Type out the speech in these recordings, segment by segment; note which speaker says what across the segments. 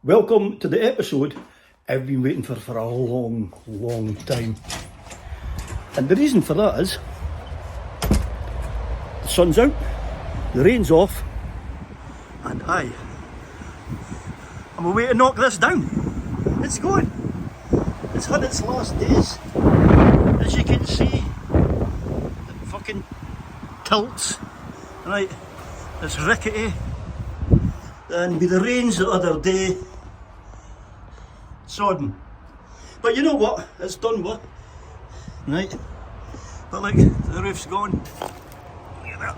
Speaker 1: Welcome to the episode I've been waiting for a long time. And the reason for that is the sun's out, the rain's off, and I'm away to knock this down. It's going. It's had its last days. As you can see, it fucking tilts. Right, it's rickety. And with the rains the other day, sodden. But you know what? It's done with. Right? But look, the roof's gone. Look at that.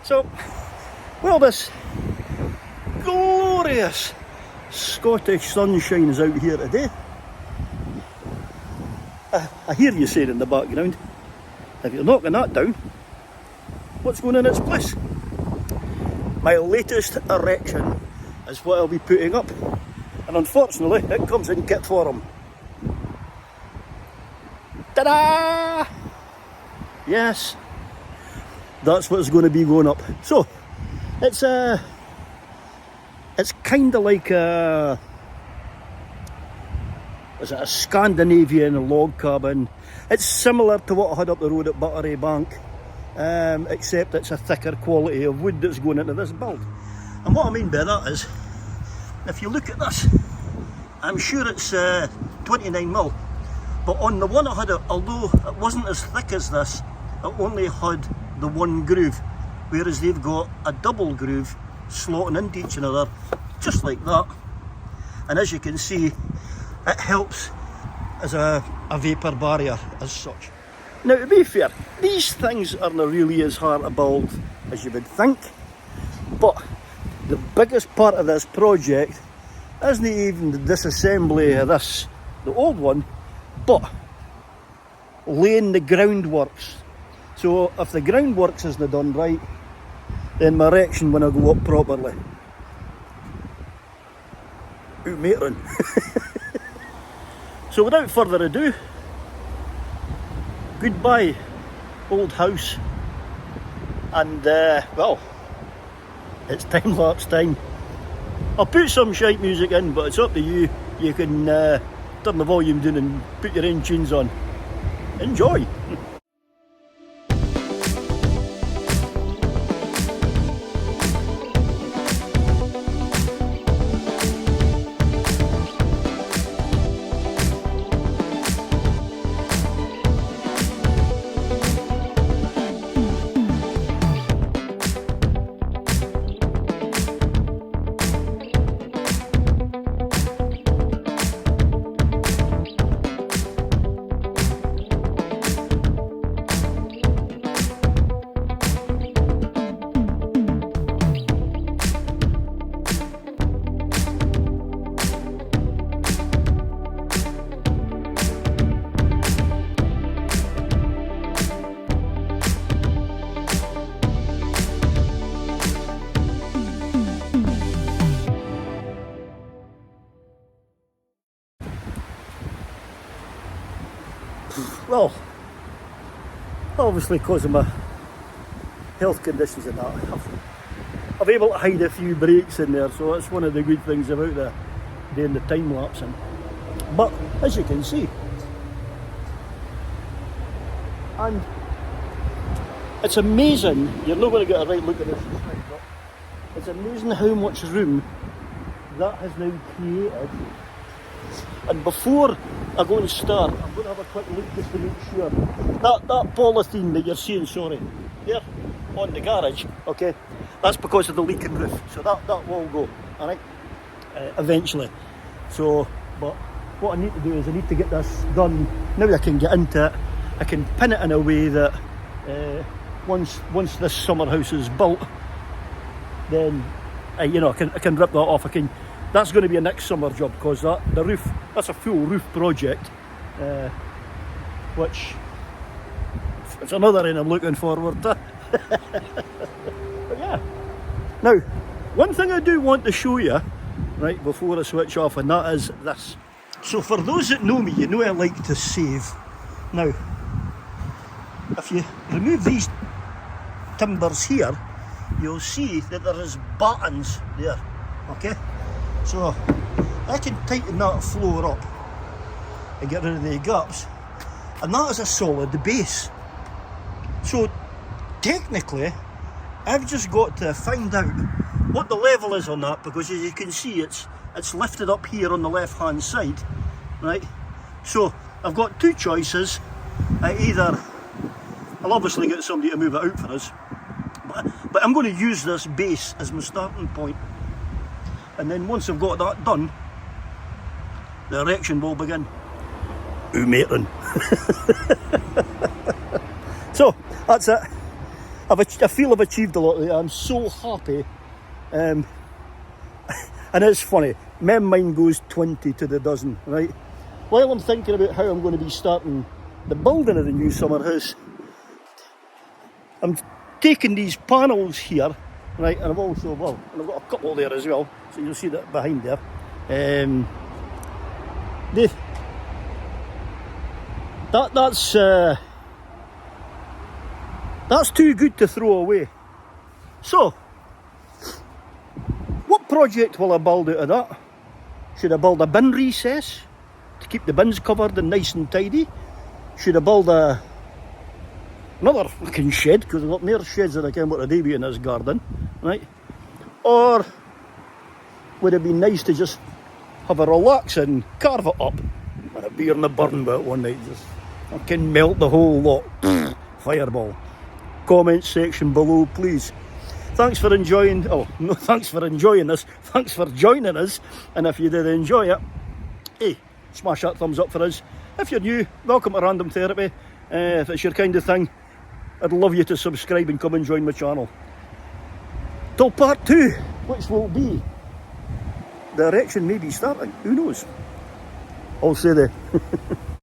Speaker 1: So, well, this glorious Scottish sunshine is out here today. I hear you saying in the background, if you're knocking that down, what's going in its place? My latest erection is what I'll be putting up, and unfortunately it comes in kit form. Ta-da! Yes, that's what's going to be going up. So it's kind of like a Scandinavian log cabin. It's similar to what I had up the road at Buttery Bank. Except it's a thicker quality of wood that's going into this build. And what I mean by that is, if you look at this, I'm sure it's 29mm, but on the one I had, although it wasn't as thick as this, it only had the one groove, whereas they've got a double groove slotting into each other, just like that. And as you can see, it helps as a vapour barrier as such. Now, to be fair, these things aren't really as hard to build as you would think, but the biggest part of this project isn't even the disassembly of this, the old one, but laying the groundworks. So if the groundworks isn't done right, then my erection when I go up properly. Out matering. So without further ado, goodbye, old house, and well, it's time-lapse time. I'll put some shite music in, but it's up to you. You can turn the volume down and put your own tunes on. Enjoy! Well, obviously because of my health conditions and that, I'm able to hide a few breaks in there, so that's one of the good things about doing the time lapsing. But as you can see, and it's amazing, you're not going to get a right look at this, but it's amazing how much room that has now created. And before I go and start, I'm going to have a quick look just to make sure that polythene that you're seeing, there on the garage, okay, that's because of the leaking roof, so that will go, alright, eventually. So, but what I need to do is I need to get this done. Now I can get into it, I can pin it in a way that once this summer house is built, then I can rip that off. That's going to be a next summer job, because the roof, that's a full roof project, which it's another thing I'm looking forward to. But yeah. Now, one thing I do want to show you, right, before I switch off, and that is this. So for those that know me, you know I like to save. Now, if you remove these timbers here, you'll see that there is battens there, okay? So I can tighten that floor up and get rid of the gaps, and that is a solid base. So technically I've just got to find out what the level is on that, because as you can see it's lifted up here on the left hand side, right? So I've got two choices. Either I'll obviously get somebody to move it out for us, but I'm going to use this base as my starting point, and then once I've got that done, the erection will begin. Ooh, matron. So that's it. I feel I've achieved a lot today. I'm so happy. And it's funny, my mind goes 20 to the dozen, right? While I'm thinking about how I'm going to be starting the building of the new summer house, I'm taking these panels here, right, and I've also, well, and I've got a couple there as well, so you'll see that behind there. That's too good to throw away. So, what project will I build out of that? Should I build a bin recess to keep the bins covered and nice and tidy? Should I build another fucking shed, because I've got more sheds than I can what a day be in this garden, right? Or would it be nice to just have a relax and carve it up and a beer in the burn bit one night, just fucking melt the whole lot? Fireball. Comment section below, please. Thanks for enjoying, oh no, thanks for enjoying this, thanks for joining us, and if you did enjoy it, hey, smash that thumbs up for us. If you're new, welcome to Random Therapy. If it's your kind of thing, I'd love you to subscribe and come and join my channel. Till part 2, which will be, the erection may be starting, who knows? I'll say that.